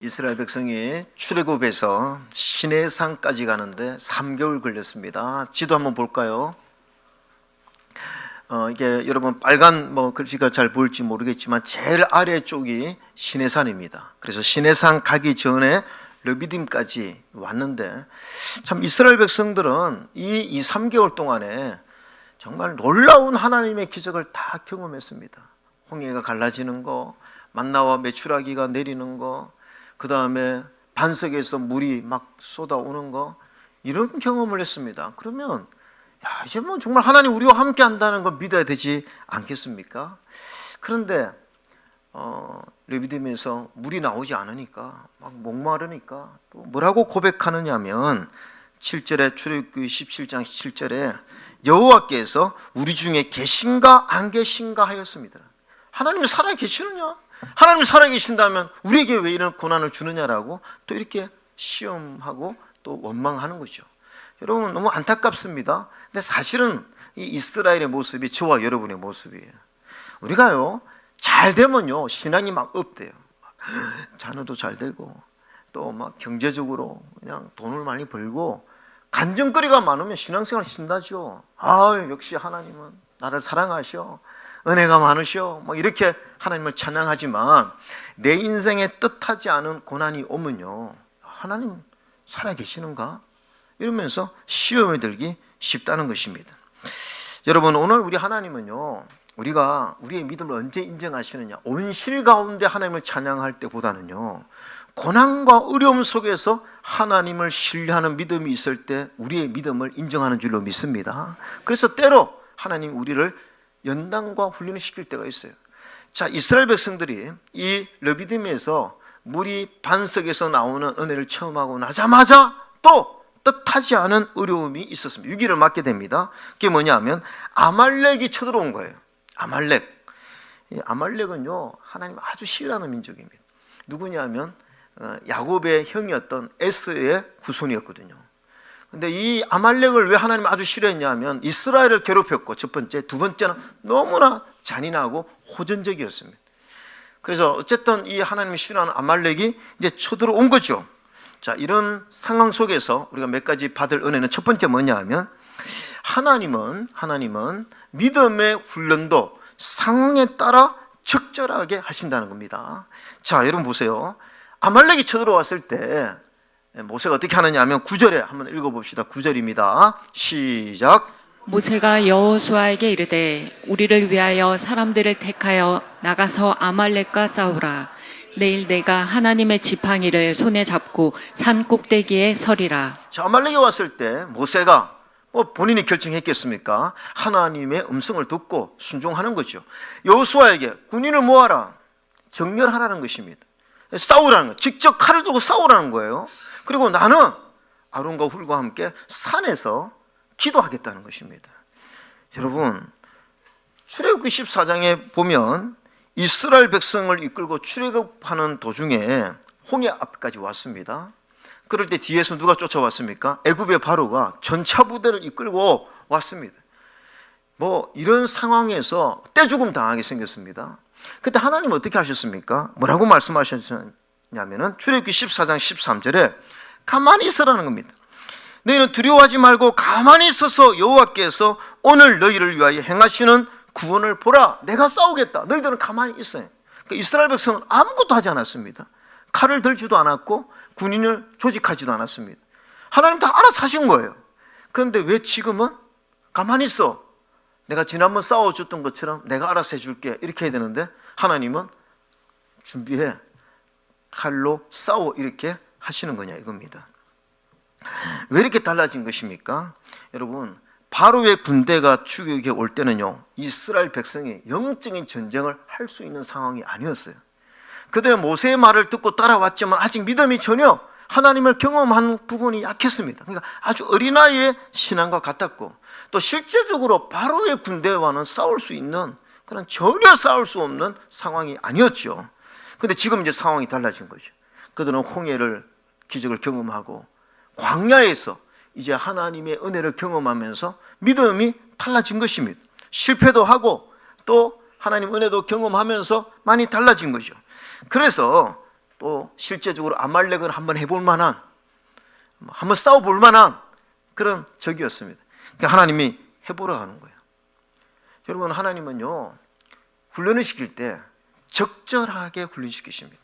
이스라엘 백성이 출애굽에서 시내산까지 가는데 3개월 걸렸습니다. 지도 한번 볼까요? 이게 여러분 빨간 글씨가 잘 보일지 모르겠지만 제일 아래쪽이 시내산입니다. 그래서 시내산 가기 전에 르비딤까지 왔는데 참 이스라엘 백성들은 이 3개월 동안에 정말 놀라운 하나님의 기적을 다 경험했습니다. 홍해가 갈라지는 거, 만나와 메추라기가 내리는 거, 그 다음에 반석에서 물이 막 쏟아오는 거, 이런 경험을 했습니다. 그러면 이제 정말 하나님 우리와 함께 한다는 걸 믿어야 되지 않겠습니까? 그런데 르비딤에서 물이 나오지 않으니까 막 목마르니까 또 뭐라고 고백하느냐면 7절에 출애굽기 17장 7절에 여호와께서 우리 중에 계신가 안 계신가 하였습니다. 하나님이 살아 계시느냐? 하나님이 살아계신다면 우리에게 왜 이런 고난을 주느냐라고 또 이렇게 시험하고 또 원망하는 거죠. 여러분 너무 안타깝습니다. 근데 사실은 이 이스라엘의 모습이 저와 여러분의 모습이에요. 우리가요 잘 되면요 신앙이 막 업돼요. 자녀도 잘 되고 또 막 경제적으로 그냥 돈을 많이 벌고 간증거리가 많으면 신앙생활 신나죠. 역시 하나님은 나를 사랑하셔, 은혜가 많으셔, 이렇게 하나님을 찬양하지만 내 인생에 뜻하지 않은 고난이 오면요 하나님 살아계시는가? 이러면서 시험에 들기 쉽다는 것입니다. 여러분 오늘 우리 하나님은요 우리가 우리의 믿음을 언제 인정하시느냐, 온실 가운데 하나님을 찬양할 때보다는요 고난과 어려움 속에서 하나님을 신뢰하는 믿음이 있을 때 우리의 믿음을 인정하는 줄로 믿습니다. 그래서 때로 하나님 우리를 연단과 훈련을 시킬 때가 있어요. 자, 이스라엘 백성들이 이 르비딤에서 물이 반석에서 나오는 은혜를 체험하고 나자마자 또 뜻하지 않은 어려움이 있었습니다. 위기를 맞게 됩니다. 그게 뭐냐면 아말렉이 쳐들어온 거예요. 아말렉은요 하나님 아주 싫어하는 민족입니다. 누구냐면 야곱의 형이었던 에서의 후손이었거든요. 근데 이 아말렉을 왜 하나님 아주 싫어했냐면 이스라엘을 괴롭혔고, 첫 번째, 두 번째는 너무나 잔인하고 호전적이었습니다. 그래서 어쨌든 이 하나님이 싫어하는 아말렉이 이제 쳐들어온 거죠. 자, 이런 상황 속에서 우리가 몇 가지 받을 은혜는 첫 번째 뭐냐 하면 하나님은 믿음의 훈련도 상황에 따라 적절하게 하신다는 겁니다. 자, 여러분 보세요. 아말렉이 쳐들어왔을 때 모세가 어떻게 하느냐 하면 9절에 한번 읽어봅시다. 9절입니다. 시작. 모세가 여호수아에게 이르되 우리를 위하여 사람들을 택하여 나가서 아말렉과 싸우라. 내일 내가 하나님의 지팡이를 손에 잡고 산 꼭대기에 서리라. 자, 아말렉이 왔을 때 모세가 본인이 결정했겠습니까? 하나님의 음성을 듣고 순종하는 거죠. 여호수아에게 군인을 모아라, 정렬하라는 것입니다. 싸우라는 거예요. 직접 칼을 들고 싸우라는 거예요. 그리고 나는 아론과 훌과 함께 산에서 기도하겠다는 것입니다. 여러분 출애굽기 14장에 보면 이스라엘 백성을 이끌고 출애굽하는 도중에 홍해 앞까지 왔습니다. 그럴 때 뒤에서 누가 쫓아왔습니까? 애굽의 바로가 전차 부대를 이끌고 왔습니다. 이런 상황에서 떼죽음 당하게 생겼습니다. 그때 하나님 어떻게 하셨습니까? 뭐라고 말씀하셨냐면은 출애굽기 14장 13절에 가만히 있으라는 겁니다. 너희는 두려워하지 말고 가만히 있어서 여호와께서 오늘 너희를 위하여 행하시는 구원을 보라. 내가 싸우겠다. 너희들은 가만히 있어요. 그러니까 이스라엘 백성은 아무것도 하지 않았습니다. 칼을 들지도 않았고 군인을 조직하지도 않았습니다. 하나님 다 알아서 하신 거예요. 그런데 왜 지금은 가만히 있어? 내가 지난번 싸워줬던 것처럼 내가 알아서 해줄게 이렇게 해야 되는데 하나님은 준비해, 칼로 싸워 이렇게 하시는 거냐 이겁니다. 왜 이렇게 달라진 것입니까? 여러분 바로의 군대가 추격에 올 때는요 이스라엘 백성이 영적인 전쟁을 할 수 있는 상황이 아니었어요. 그들은 모세의 말을 듣고 따라왔지만 아직 믿음이 전혀 하나님을 경험한 부분이 약했습니다. 그러니까 아주 어린아이의 신앙과 같았고 또 실제적으로 바로의 군대와는 싸울 수 있는 그런 전혀 싸울 수 없는 상황이 아니었죠. 그런데 지금 이제 상황이 달라진 거죠. 그들은 홍해를 기적을 경험하고 광야에서 이제 하나님의 은혜를 경험하면서 믿음이 달라진 것입니다. 실패도 하고 또 하나님 은혜도 경험하면서 많이 달라진 거죠. 그래서 또 실제적으로 아말렉을 한번 해볼 만한, 한번 싸워볼 만한 그런 적이었습니다. 그러니까 하나님이 해보라 하는 거예요. 여러분, 하나님은요, 훈련을 시킬 때 적절하게 훈련시키십니다.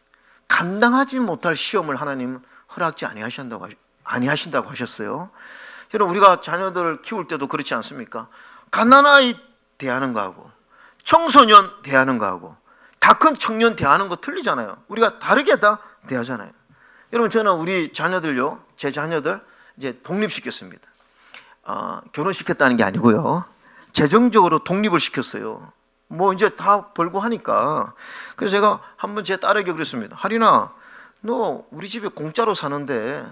감당하지 못할 시험을 하나님은 허락지 아니하신다고 하셨어요. 여러분, 우리가 자녀들을 키울 때도 그렇지 않습니까? 갓난아이 대하는 거하고 청소년 대하는 거하고 다 큰 청년 대하는 거 틀리잖아요. 우리가 다르게 다 대하잖아요. 여러분, 저는 우리 자녀들요, 제 자녀들 이제 독립시켰습니다. 결혼시켰다는 게 아니고요, 재정적으로 독립을 시켰어요. 뭐 이제 다 벌고 하니까. 그래서 제가 한번 제 딸에게 그랬습니다. 하린아, 너 우리 집에 공짜로 사는데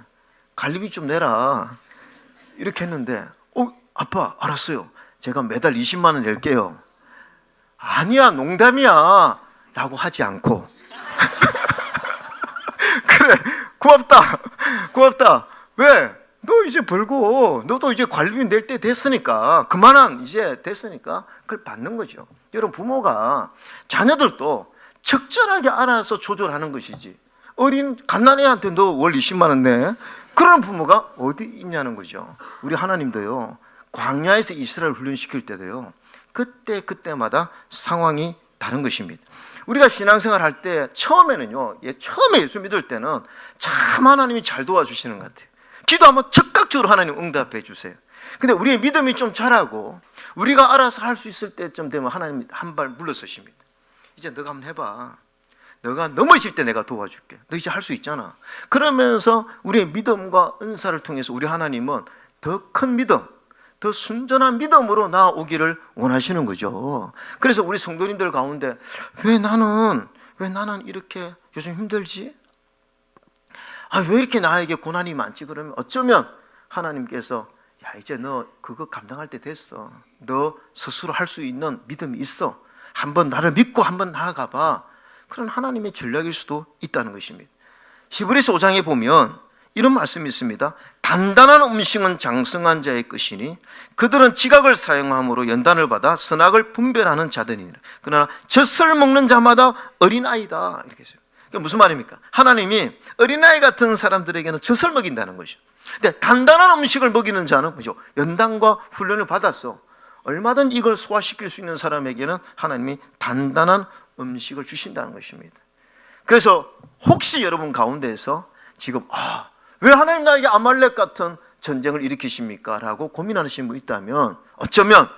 관리비 좀 내라, 이렇게 했는데, 아빠 알았어요, 제가 매달 20만 원 낼게요. 아니야, 농담이야 라고 하지 않고 그래, 고맙다. 왜? 너 이제 벌고 너도 이제 관리비 낼 때 됐으니까, 그만한 이제 됐으니까 그걸 받는 거죠. 여러분, 부모가 자녀들도 적절하게 알아서 조절하는 것이지, 어린 갓난애한테 너 월 20만 원 내, 그런 부모가 어디 있냐는 거죠. 우리 하나님도요, 광야에서 이스라엘 훈련시킬 때도요, 그때마다 상황이 다른 것입니다. 우리가 신앙생활 할 때 처음에 예수 믿을 때는 참 하나님이 잘 도와주시는 것 같아요. 기도하면 즉각적으로 하나님 응답해 주세요. 근데 우리의 믿음이 좀 자라고 우리가 알아서 할 수 있을 때쯤 되면 하나님이 한 발 물러서십니다. 이제 너가 한번 해봐. 너가 넘어질 때 내가 도와줄게. 너 이제 할 수 있잖아. 그러면서 우리의 믿음과 은사를 통해서 우리 하나님은 더 큰 믿음, 더 순전한 믿음으로 나아오기를 원하시는 거죠. 그래서 우리 성도님들 가운데 왜 나는 이렇게 요즘 힘들지? 왜 이렇게 나에게 고난이 많지? 그러면 어쩌면 하나님께서, 야, 이제 너 그거 감당할 때 됐어. 너 스스로 할 수 있는 믿음이 있어. 한번 나를 믿고 한번 나아가 봐. 그런 하나님의 전략일 수도 있다는 것입니다. 히브리서 5장에 보면 이런 말씀이 있습니다. 단단한 음식은 장성한 자의 것이니 그들은 지각을 사용함으로 연단을 받아 선악을 분별하는 자들이니라. 그러나 젖을 먹는 자마다 어린아이다, 이렇게 했어요. 그게 무슨 말입니까? 하나님이 어린아이 같은 사람들에게는 젖을 먹인다는 것이죠. 근데 단단한 음식을 먹이는 자는 뭐죠? 연단과 훈련을 받았어. 얼마든 이걸 소화시킬 수 있는 사람에게는 하나님이 단단한 음식을 주신다는 것입니다. 그래서 혹시 여러분 가운데에서 지금 왜 하나님 나에게 아말렉 같은 전쟁을 일으키십니까? 라고 고민하시는 분 있다면, 어쩌면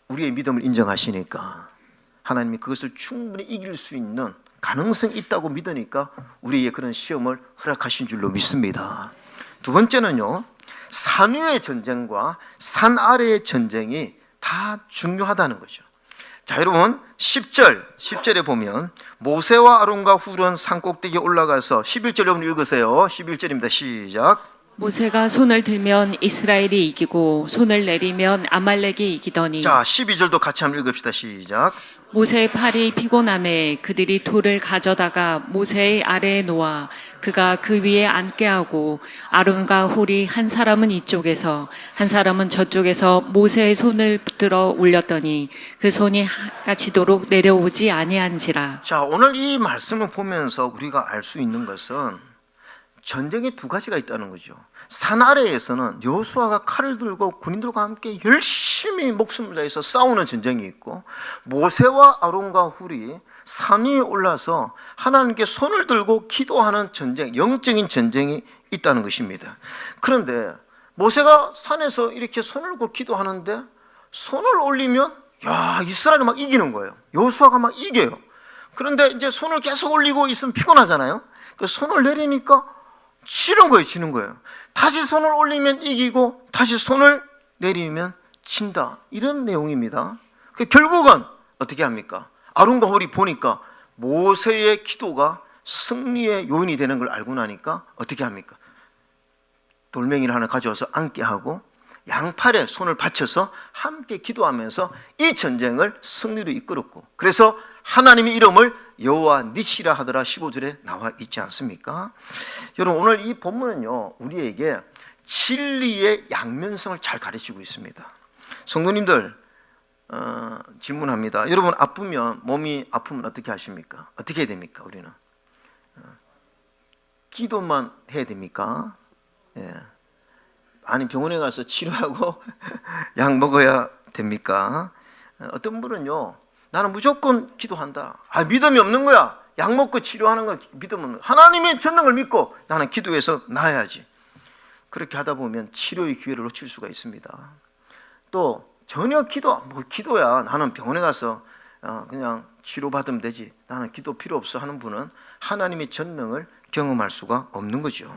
우리의 믿음을 인정하시니까 하나님이 그것을 충분히 이길 수 있는 가능성이 있다고 믿으니까 우리에게 그런 시험을 허락하신 줄로 믿습니다. 두 번째는요, 산 위의 전쟁과 산 아래의 전쟁이 다 중요하다는 거죠. 자, 여러분 10절에 보면 모세와 아론과 훌은 산꼭대기에 올라가서, 11절 여러분 읽으세요. 11절입니다. 시작. 모세가 손을 들면 이스라엘이 이기고 손을 내리면 아말렉이 이기더니. 자, 12절도 같이 한번 읽읍시다. 시작. 모세의 팔이 피곤함에 그들이 돌을 가져다가 모세의 아래에 놓아 그가 그 위에 앉게 하고 아론과 홀이 한 사람은 이쪽에서 한 사람은 저쪽에서 모세의 손을 붙들어 올렸더니 그 손이 하지도록 내려오지 아니한지라. 자, 오늘 이 말씀을 보면서 우리가 알 수 있는 것은 전쟁이 두 가지가 있다는 거죠. 산 아래에서는 여호수아가 칼을 들고 군인들과 함께 열심히 목숨을 다해서 싸우는 전쟁이 있고, 모세와 아론과 훌이 산 위에 올라서 하나님께 손을 들고 기도하는 전쟁, 영적인 전쟁이 있다는 것입니다. 그런데 모세가 산에서 이렇게 손을 들고 기도하는데 손을 올리면 이스라엘이 막 이기는 거예요. 여호수아가 막 이겨요. 그런데 이제 손을 계속 올리고 있으면 피곤하잖아요. 그 손을 내리니까 지는 거예요. 다시 손을 올리면 이기고 다시 손을 내리면 진다, 이런 내용입니다. 결국은 어떻게 합니까? 아론과 홀이 보니까 모세의 기도가 승리의 요인이 되는 걸 알고 나니까 어떻게 합니까? 돌멩이를 하나 가져와서 앉게 하고 양팔에 손을 받쳐서 함께 기도하면서 이 전쟁을 승리로 이끌었고, 그래서 하나님의 이름을 여호와 니시라 하더라 15절에 나와 있지 않습니까? 여러분, 오늘 이 본문은요, 우리에게 진리의 양면성을 잘 가르치고 있습니다. 성도님들, 질문합니다. 여러분, 몸이 아프면 어떻게 하십니까? 어떻게 해야 됩니까? 우리는 기도만 해야 됩니까? 예. 아니 병원에 가서 치료하고 약 먹어야 됩니까? 어떤 분은요, 나는 무조건 기도한다. 믿음이 없는 거야. 약 먹고 치료하는 건 믿음 없는 거야. 하나님의 전능을 믿고 나는 기도해서 나아야지. 그렇게 하다 보면 치료의 기회를 놓칠 수가 있습니다. 또 전혀 기도야. 나는 병원에 가서 그냥 치료받으면 되지. 나는 기도 필요 없어 하는 분은 하나님의 전능을 경험할 수가 없는 거죠.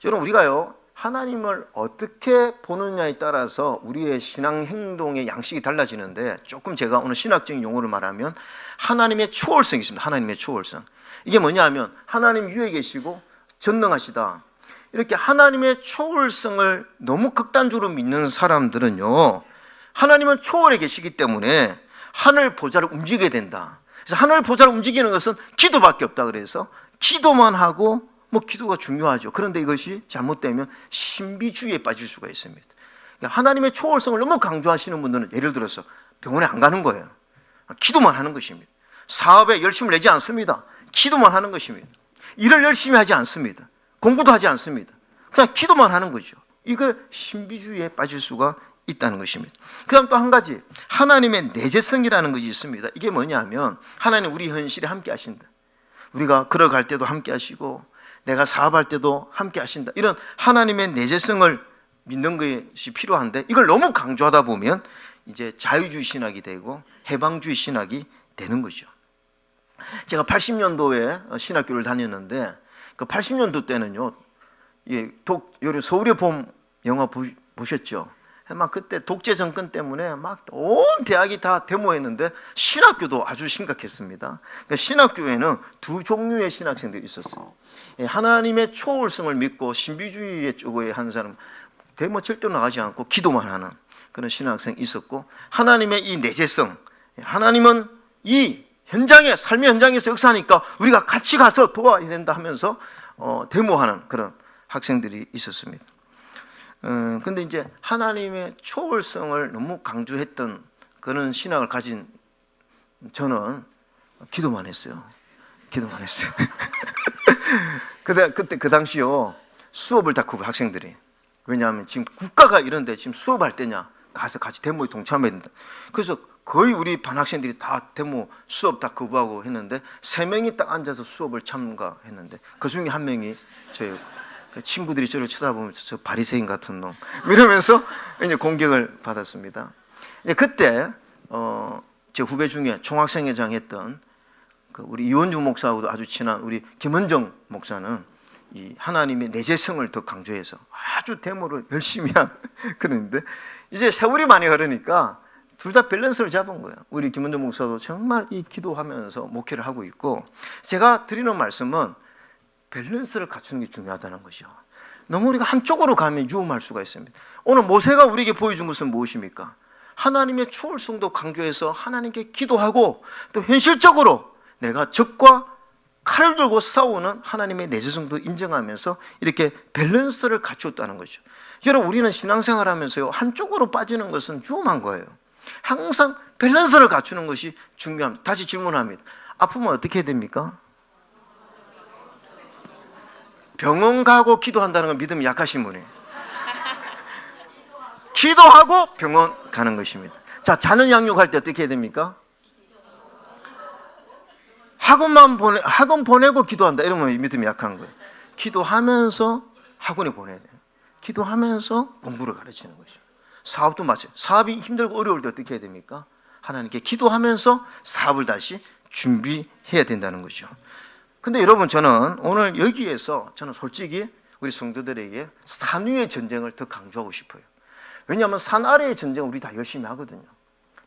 여러분, 우리가요, 하나님을 어떻게 보느냐에 따라서 우리의 신앙 행동의 양식이 달라지는데, 조금 제가 오늘 신학적인 용어를 말하면 하나님의 초월성이 있습니다. 하나님의 초월성. 이게 뭐냐 하면 하나님 위에 계시고 전능하시다. 이렇게 하나님의 초월성을 너무 극단적으로 믿는 사람들은요, 하나님은 초월에 계시기 때문에 하늘 보좌를 움직이게 된다. 그래서 하늘 보좌를 움직이는 것은 기도밖에 없다. 그래서 기도만 하고, 기도가 중요하죠. 그런데 이것이 잘못되면 신비주의에 빠질 수가 있습니다. 그러니까 하나님의 초월성을 너무 강조하시는 분들은 예를 들어서 병원에 안 가는 거예요. 기도만 하는 것입니다. 사업에 열심을 내지 않습니다. 기도만 하는 것입니다. 일을 열심히 하지 않습니다. 공부도 하지 않습니다. 그냥 기도만 하는 거죠. 이거 신비주의에 빠질 수가 있다는 것입니다. 그 다음 또 한 가지, 하나님의 내재성이라는 것이 있습니다. 이게 뭐냐면 하나님 우리 현실에 함께 하신다. 우리가 걸어갈 때도 함께 하시고 내가 사업할 때도 함께 하신다. 이런 하나님의 내재성을 믿는 것이 필요한데, 이걸 너무 강조하다 보면 이제 자유주의 신학이 되고 해방주의 신학이 되는 거죠. 제가 80년도에 신학교를 다녔는데, 그 80년도 때는요, 서울의 봄 영화 보셨죠? 막 그때 독재 정권 때문에 막 온 대학이 다 데모했는데 신학교도 아주 심각했습니다. 그러니까 신학교에는 두 종류의 신학생들이 있었어요. 하나님의 초월성을 믿고 신비주의 쪽에 하는 사람, 데모 절대로 나가지 않고 기도만 하는 그런 신학생이 있었고, 하나님의 이 내재성, 하나님은 이 현장에, 삶의 현장에서 역사하니까 우리가 같이 가서 도와야 된다 하면서 데모하는 그런 학생들이 있었습니다. 근데 이제 하나님의 초월성을 너무 강조했던 그런 신학을 가진 저는 기도만 했어요. 기도만 했어요. 그때 그 당시요, 수업을 다 구분, 학생들이. 왜냐하면 지금 국가가 이런데 지금 수업할 때냐, 가서 같이 데모에 동참해야 된다. 그래서 거의 우리 반 학생들이 다 데모 수업 다 거부하고 했는데 3명이 딱 앉아서 수업을 참가했는데, 그 중에 한 명이 저예요. 친구들이 저를 쳐다보면서 저 바리새인 같은 놈 이러면서 이제 공격을 받았습니다. 그때 제 후배 중에 총학생회장 했던 우리 이원주 목사하고도 아주 친한 우리 김은정 목사는 이 하나님의 내재성을 더 강조해서 아주 데모를 열심히 한 그런데, 이제 세월이 많이 흐르니까 둘 다 밸런스를 잡은 거예요. 우리 김은정 목사도 정말 이 기도하면서 목회를 하고 있고, 제가 드리는 말씀은 밸런스를 갖추는 게 중요하다는 것이죠. 너무 우리가 한쪽으로 가면 유험할 수가 있습니다. 오늘 모세가 우리에게 보여준 것은 무엇입니까? 하나님의 초월성도 강조해서 하나님께 기도하고, 또 현실적으로 내가 적과 칼을 들고 싸우는 하나님의 내재성도 인정하면서 이렇게 밸런스를 갖췄다는 거죠. 여러분, 우리는 신앙생활 하면서요, 한쪽으로 빠지는 것은 유험한 거예요. 항상 밸런스를 갖추는 것이 중요합니다. 다시 질문합니다. 아프면 어떻게 해야 됩니까? 병원 가고 기도한다는 건 믿음이 약하신 분이에요. 기도하고 병원 가는 것입니다. 자, 자녀 양육할 때 어떻게 해야 됩니까? 학원 보내고 기도한다 이러면 믿음이 약한 거예요. 기도하면서 학원에 보내야 돼요. 기도하면서 공부를 가르치는 거죠. 사업도 마찬가지예요. 사업이 힘들고 어려울 때 어떻게 해야 됩니까? 하나님께 기도하면서 사업을 다시 준비해야 된다는 거죠. 근데 여러분, 저는 오늘 여기에서 저는 솔직히 우리 성도들에게 산 위의 전쟁을 더 강조하고 싶어요. 왜냐하면 산 아래의 전쟁은 우리 다 열심히 하거든요.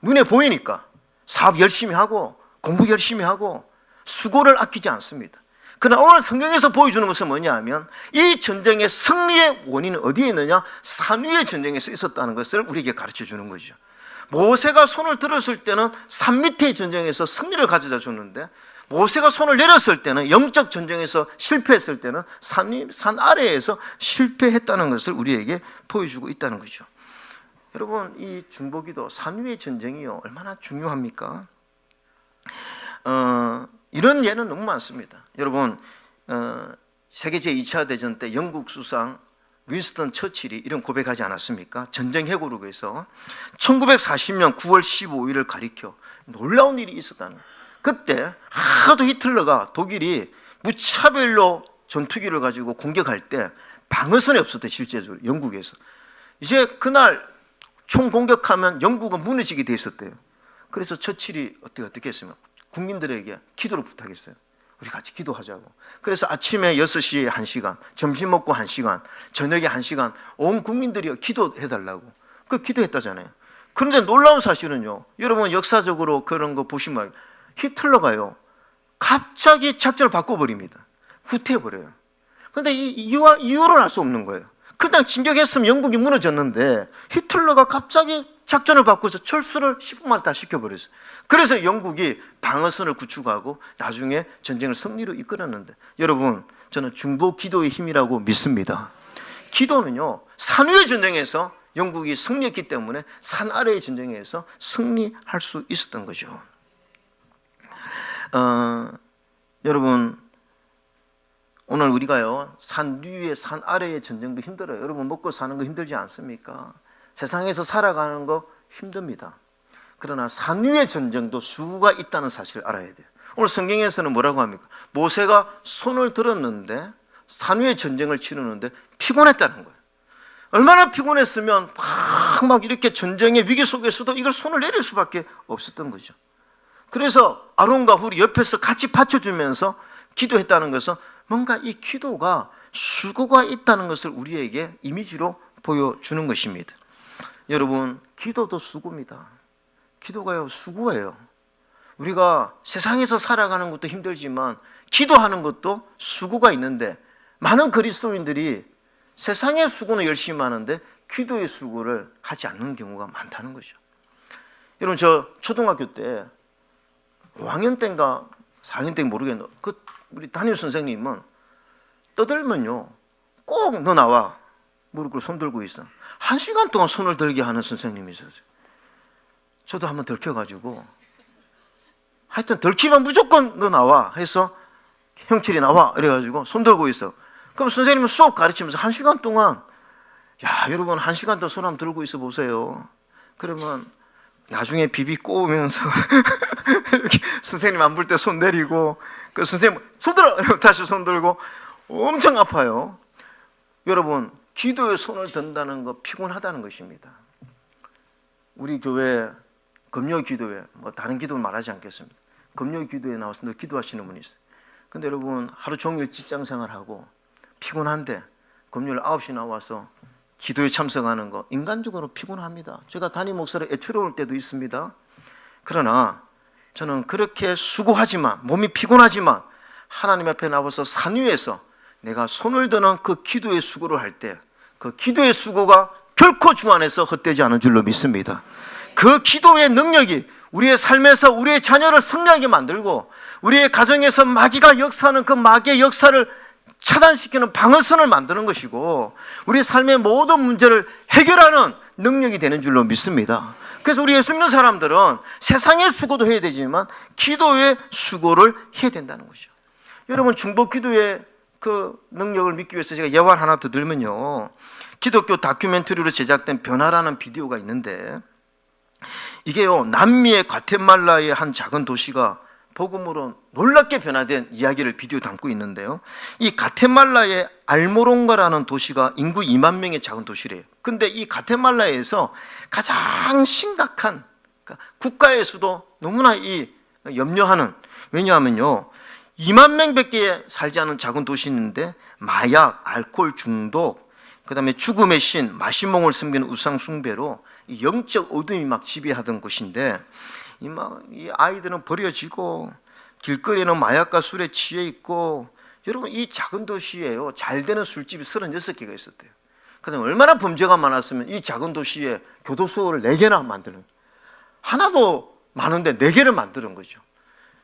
눈에 보이니까 사업 열심히 하고 공부 열심히 하고 수고를 아끼지 않습니다. 그러나 오늘 성경에서 보여주는 것은 뭐냐 하면, 이 전쟁의 승리의 원인은 어디에 있느냐? 산 위의 전쟁에서 있었다는 것을 우리에게 가르쳐 주는 거죠. 모세가 손을 들었을 때는 산 밑의 전쟁에서 승리를 가져다 줬는데, 모세가 손을 내렸을 때는, 영적 전쟁에서 실패했을 때는 산 아래에서 실패했다는 것을 우리에게 보여주고 있다는 거죠. 여러분, 이 중보기도, 산 위의 전쟁이요, 얼마나 중요합니까? 이런 예는 너무 많습니다. 여러분, 세계 제2차 대전 때 영국 수상 윈스턴 처칠이 이런 고백하지 않았습니까? 전쟁 해고를 위해서 1940년 9월 15일을 가리켜 놀라운 일이 있었다는 거예요. 그때 하도 히틀러가 독일이 무차별로 전투기를 가지고 공격할 때 방어선이 없었대. 실제적으로 영국에서 이제 그날 총 공격하면 영국은 무너지게 돼 있었대요. 그래서 처칠이 어떻게 했으면 국민들에게 기도를 부탁했어요. 우리 같이 기도하자고. 그래서 아침에 6시에 1시간, 점심 먹고 1시간, 저녁에 1시간 온 국민들이 기도해달라고. 그 기도했다잖아요. 그런데 놀라운 사실은요, 여러분 역사적으로 그런 거 보시면 히틀러가요 갑자기 작전을 바꿔버립니다. 후퇴해버려요. 근데 이유를 알 수 없는 거예요. 그냥 진격했으면 영국이 무너졌는데 히틀러가 갑자기 작전을 바꿔서 철수를 10분 만에 다 시켜버렸어요. 그래서 영국이 방어선을 구축하고 나중에 전쟁을 승리로 이끌었는데, 여러분 저는 중보 기도의 힘이라고 믿습니다. 기도는요, 산 위의 전쟁에서 영국이 승리했기 때문에 산 아래의 전쟁에서 승리할 수 있었던 거죠. 여러분 오늘 우리가요 산 위에 산 아래의 전쟁도 힘들어요. 여러분 먹고 사는 거 힘들지 않습니까? 세상에서 살아가는 거 힘듭니다. 그러나 산 위의 전쟁도 수고가 있다는 사실을 알아야 돼요. 오늘 성경에서는 뭐라고 합니까? 모세가 손을 들었는데 산 위의 전쟁을 치르는데 피곤했다는 거예요. 얼마나 피곤했으면 막 이렇게 전쟁의 위기 속에서도 이걸 손을 내릴 수밖에 없었던 거죠. 그래서 아론과 훌이 옆에서 같이 받쳐주면서 기도했다는 것은 뭔가 이 기도가 수고가 있다는 것을 우리에게 이미지로 보여주는 것입니다. 여러분, 기도도 수고입니다. 기도가요 수고예요. 우리가 세상에서 살아가는 것도 힘들지만 기도하는 것도 수고가 있는데, 많은 그리스도인들이 세상의 수고는 열심히 하는데 기도의 수고를 하지 않는 경우가 많다는 거죠. 여러분, 저 초등학교 때 5학년 때인가 4학년 때인가 모르겠는데 우리 담임 선생님은 떠들면요 꼭 너 나와 무릎 꿇고 손 들고 있어. 1시간 동안 손을 들게 하는 선생님이 있었어요. 저도 한번 들켜가지고 하여튼 들키면 무조건 너 나와 해서 형철이 나와 이래가지고 손 들고 있어. 그럼 선생님은 수업 가르치면서 1시간 동안, 야 여러분 1시간 더 손 한번 들고 있어 보세요. 그러면 나중에 비비 꼬우면서 이렇게 선생님 안 볼 때 손 내리고, 그 선생님 손 들어 이러고 다시 손 들고 엄청 아파요. 여러분, 기도에 손을 든다는 거 피곤하다는 것입니다. 우리 교회 금요 기도회, 뭐 다른 기도는 말하지 않겠습니다. 금요 기도에 나와서 늘 기도하시는 분이 있어요. 근데 여러분 하루 종일 직장 생활하고 피곤한데 금요일 9시 나와서 기도에 참석하는 거 인간적으로 피곤합니다. 제가 담임 목사를 애처로울 때도 있습니다. 그러나 저는 그렇게 수고하지만, 몸이 피곤하지만 하나님 앞에 나와서 산 위에서 내가 손을 드는 그 기도의 수고를 할 때 그 기도의 수고가 결코 주 안에서 헛되지 않은 줄로 믿습니다. 그 기도의 능력이 우리의 삶에서 우리의 자녀를 승리하게 만들고, 우리의 가정에서 마귀가 역사하는 그 마귀의 역사를 차단시키는 방어선을 만드는 것이고, 우리 삶의 모든 문제를 해결하는 능력이 되는 줄로 믿습니다. 그래서 우리 예수 믿는 사람들은 세상의 수고도 해야 되지만 기도의 수고를 해야 된다는 거죠. 여러분, 중보 기도의 그 능력을 믿기 위해서 제가 예화를 하나 더 들면요, 기독교 다큐멘터리로 제작된 변화라는 비디오가 있는데, 이게요 남미의 과테말라의 한 작은 도시가 복음으로 놀랍게 변화된 이야기를 비디오 담고 있는데요, 이 과테말라의 알모롱가라는 도시가 인구 2만 명의 작은 도시래요. 근데 이 과테말라에서 가장 심각한, 그러니까 국가에서도 너무나 이 염려하는, 왜냐하면요 2만 명밖에 살지 않은 작은 도시인데 마약, 알코올 중독, 그 다음에 죽음의 신, 마시몽을 섬기는 우상 숭배로 이 영적 어둠이 막 지배하던 곳인데, 이 아이들은 버려지고 길거리에는 마약과 술에 취해 있고, 여러분 이 작은 도시에요 잘 되는 술집이 36개가 있었대요. 그다음에 얼마나 범죄가 많았으면 이 작은 도시에 교도소를 4개나 만드는, 하나도 많은데 4개를 만드는 거죠.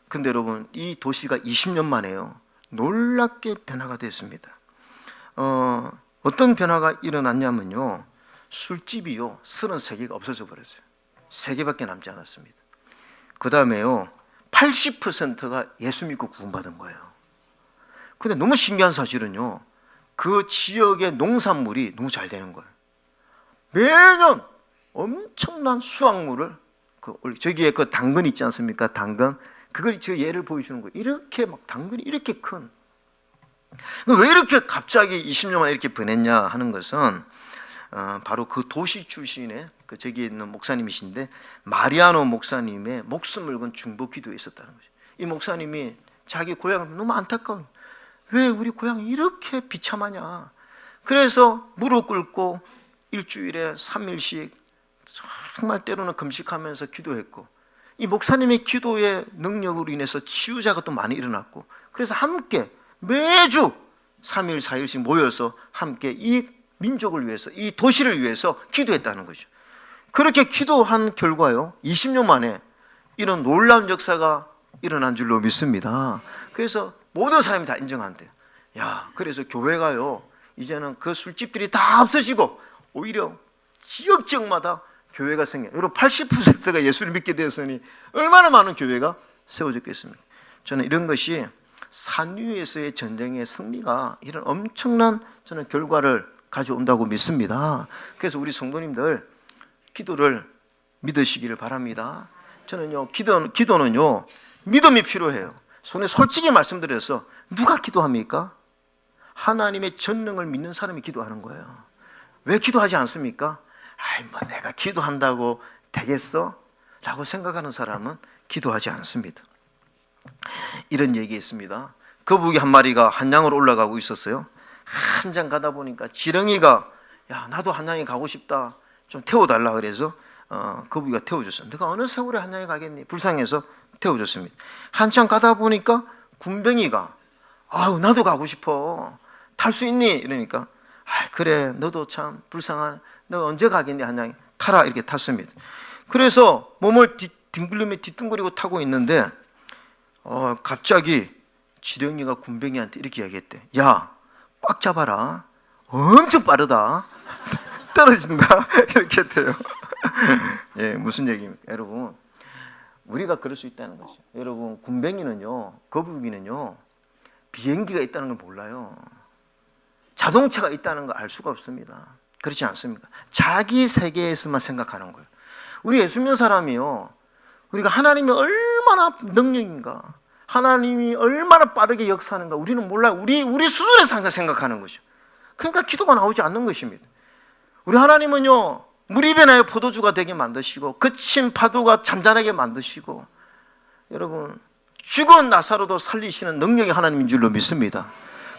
근데 여러분 이 도시가 20년 만에요 놀랍게 변화가 됐습니다. 어떤 변화가 일어났냐면요, 술집이요 33개가 없어져 버렸어요. 3개밖에 남지 않았습니다. 그 다음에요 80%가 예수 믿고 구원받은 거예요. 근데 너무 신기한 사실은요, 그 지역의 농산물이 너무 잘 되는 거예요. 매년 엄청난 수확물을 저기에 그 당근 있지 않습니까? 당근. 그걸 저 예를 보여주는 거예요. 이렇게 막 당근이 이렇게 큰. 왜 이렇게 갑자기 20년 만에 이렇게 변했냐 하는 것은 바로 그 도시 출신의 그 저기 있는 목사님이신데 마리아노 목사님의 목숨을 건 중보 기도에 있었다는 거죠. 이 목사님이 자기 고향을 너무 안타까워. 왜 우리 고향이 이렇게 비참하냐. 그래서 무릎 꿇고 일주일에 3일씩 정말 때로는 금식하면서 기도했고, 이 목사님의 기도의 능력으로 인해서 치유자가 또 많이 일어났고, 그래서 함께 매주 3일, 4일씩 모여서 함께 이 민족을 위해서, 이 도시를 위해서 기도했다는 거죠. 그렇게 기도한 결과요, 20년 만에 이런 놀라운 역사가 일어난 줄로 믿습니다. 그래서 모든 사람이 다 인정한대요. 야, 그래서 교회가요, 이제는 그 술집들이 다 없어지고 오히려 지역마다 교회가 생겨요. 여러분 80%가 예수를 믿게 되었으니 얼마나 많은 교회가 세워졌겠습니까? 저는 이런 것이 산 위에서의 전쟁의 승리가 이런 엄청난 저는 결과를 가져온다고 믿습니다. 그래서 우리 성도님들 기도를 믿으시기를 바랍니다. 저는요, 기도는요, 믿음이 필요해요. 손에 솔직히 말씀드려서 누가 기도합니까? 하나님의 전능을 믿는 사람이 기도하는 거예요. 왜 기도하지 않습니까? 아이, 뭐 내가 기도한다고 되겠어? 라고 생각하는 사람은 기도하지 않습니다. 이런 얘기 있습니다. 거북이 한 마리가 한양으로 올라가고 있었어요. 한참 가다 보니까 지렁이가, 야, 나도 한양에 가고 싶다, 좀 태워달라 그래서 거북이가 태워줬어요. 내가 어느 세월에 한양에 가겠니? 불쌍해서 태워줬습니다. 한참 가다 보니까 군뱅이가, 아우, 나도 가고 싶어, 탈 수 있니? 이러니까, 아, 그래, 너도 참 불쌍한, 너 언제 가겠니 한양에? 타라, 이렇게 탔습니다. 그래서 몸을 뒹굴리며 뒤뚱거리고 타고 있는데 갑자기 지렁이가 군뱅이한테 이렇게 얘기했대. 야, 꽉 잡아라, 엄청 빠르다, 떨어진다, 이렇게 했대요. 예, 무슨 얘기입니까? 여러분, 우리가 그럴 수 있다는 거죠. 여러분, 군뱅이는요, 거북이는요, 비행기가 있다는 걸 몰라요. 자동차가 있다는 걸 알 수가 없습니다. 그렇지 않습니까? 자기 세계에서만 생각하는 거예요. 우리 예수 믿는 사람이요, 우리가 하나님이 얼마나 능력인가, 하나님이 얼마나 빠르게 역사하는가 우리는 몰라요. 우리 수준에서 항상 생각하는 거죠. 그러니까 기도가 나오지 않는 것입니다. 우리 하나님은요, 물이 변하여 포도주가 되게 만드시고 거친 파도가 잔잔하게 만드시고, 여러분, 죽은 나사로도 살리시는 능력이 하나님인 줄로 믿습니다.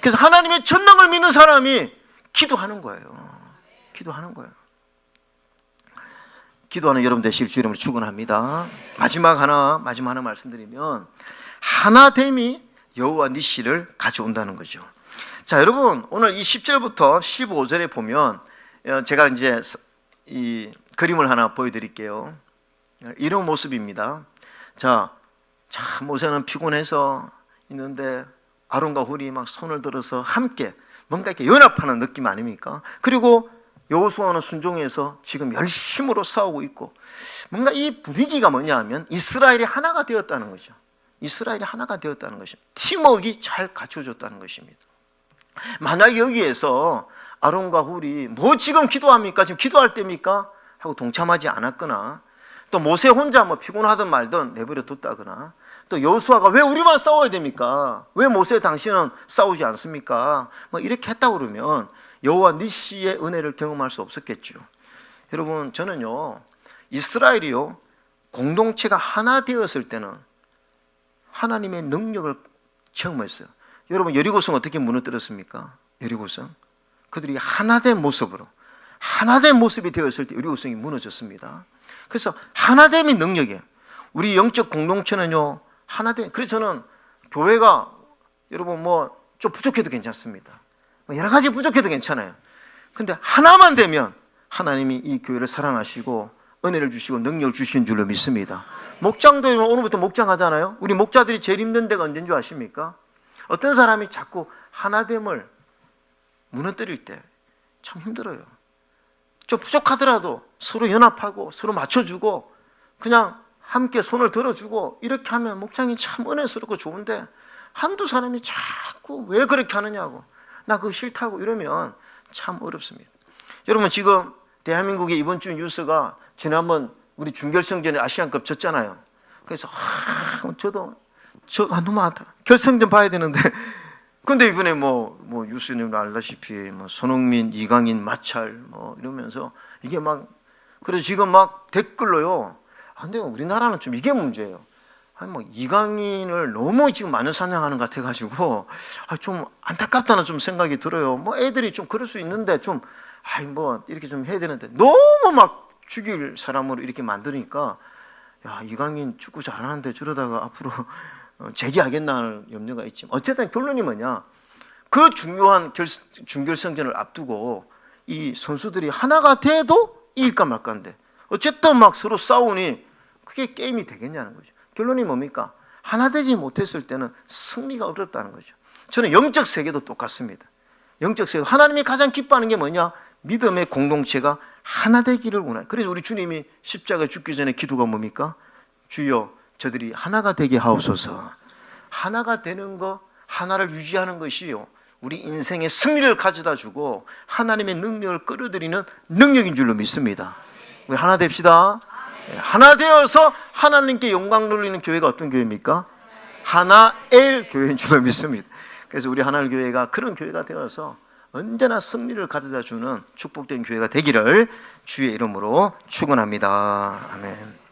그래서 하나님의 전능을 믿는 사람이 기도하는 거예요. 기도하는 거예요. 기도하는 여러분 되실 주 이름으로 축원합니다. 마지막 하나 말씀드리면, 하나됨이 여호와 니시를 가져온다는 거죠. 자, 여러분, 오늘 이 10절부터 15절에 보면 제가 이제 이 그림을 하나 보여드릴게요. 이런 모습입니다. 자, 참 모세는 피곤해서 있는데 아론과 훌이 막 손을 들어서 함께 뭔가 이렇게 연합하는 느낌 아닙니까? 그리고 여호수아는 순종해서 지금 열심으로 싸우고 있고, 뭔가 이 분위기가 뭐냐 하면 이스라엘이 하나가 되었다는 거죠. 이스라엘이 하나가 되었다는 것입니다. 팀워크가 잘 갖춰졌다는 것입니다. 만약 여기에서 아론과 훌이 뭐 지금 기도합니까? 지금 기도할 때입니까? 하고 동참하지 않았거나, 또 모세 혼자 뭐 피곤하든 말든 내버려 뒀다거나, 또 여호수아가 왜 우리만 싸워야 됩니까? 왜 모세 당신은 싸우지 않습니까? 뭐 이렇게 했다 그러면 여호와 니시의 은혜를 경험할 수 없었겠죠. 여러분, 저는요, 이스라엘이요, 공동체가 하나 되었을 때는 하나님의 능력을 체험했어요. 여러분, 여리고성 어떻게 무너뜨렸습니까? 여리고성, 그들이 하나된 모습으로, 하나된 모습이 되었을 때 여리고성이 무너졌습니다. 그래서 하나됨이 능력이에요. 우리 영적 공동체는요, 하나됨. 그래서 저는 교회가 여러분 뭐 좀 부족해도 괜찮습니다. 여러 가지 부족해도 괜찮아요. 근데 하나만 되면 하나님이 이 교회를 사랑하시고 은혜를 주시고 능력을 주시는 줄로 믿습니다. 목장도 오늘부터 목장하잖아요. 우리 목자들이 제일 힘든 데가 언제인 줄 아십니까? 어떤 사람이 자꾸 하나됨을 무너뜨릴 때 참 힘들어요. 좀 부족하더라도 서로 연합하고 서로 맞춰주고 그냥 함께 손을 들어주고 이렇게 하면 목장이 참 은혜스럽고 좋은데, 한두 사람이 자꾸 왜 그렇게 하느냐고, 나 그거 싫다고 이러면 참 어렵습니다. 여러분, 지금 대한민국의 이번 주 뉴스가 지난번 우리 준결승전에 아시안컵 졌잖아요. 그래서 저도 너무 결승전 봐야 되는데 근데 이번에 뭐 뉴스님 알다시피 뭐 손흥민, 이강인, 마찰 뭐 이러면서 이게 막, 그래서 지금 막 댓글로요. 근데 우리나라는 좀 이게 문제예요. 아니 뭐 이강인을 너무 지금 마녀 사냥하는 것 같아가지고 좀 안타깝다는 좀 생각이 들어요. 뭐 애들이 좀 그럴 수 있는데 좀 뭐 이렇게 좀 해야 되는데 너무 막 죽일 사람으로 이렇게 만드니까 야, 이강인 축구 잘하는데 저러다가 앞으로 재기하겠나 하는 염려가 있지만 어쨌든 결론이 뭐냐, 그 중요한 준결승전을 앞두고 이 선수들이 하나가 돼도 이길까 말까인데 어쨌든 막 서로 싸우니 그게 게임이 되겠냐는 거죠. 결론이 뭡니까? 하나 되지 못했을 때는 승리가 어렵다는 거죠. 저는 영적 세계도 똑같습니다. 영적 세계, 하나님이 가장 기뻐하는 게 뭐냐? 믿음의 공동체가 하나 되기를 원해요. 그래서 우리 주님이 십자가에 죽기 전에 기도가 뭡니까? 주여 저들이 하나가 되게 하옵소서. 하나가 되는 거, 하나를 유지하는 것이요, 우리 인생의 승리를 가져다 주고 하나님의 능력을 끌어들이는 능력인 줄로 믿습니다. 우리 하나 됩시다. 하나 되어서 하나님께 영광 돌리는 교회가 어떤 교회입니까? 하나엘 교회인 줄로 믿습니다. 그래서 우리 하나엘 교회가 그런 교회가 되어서 언제나 승리를 가져다 주는 축복된 교회가 되기를 주의 이름으로 축원합니다. 아멘.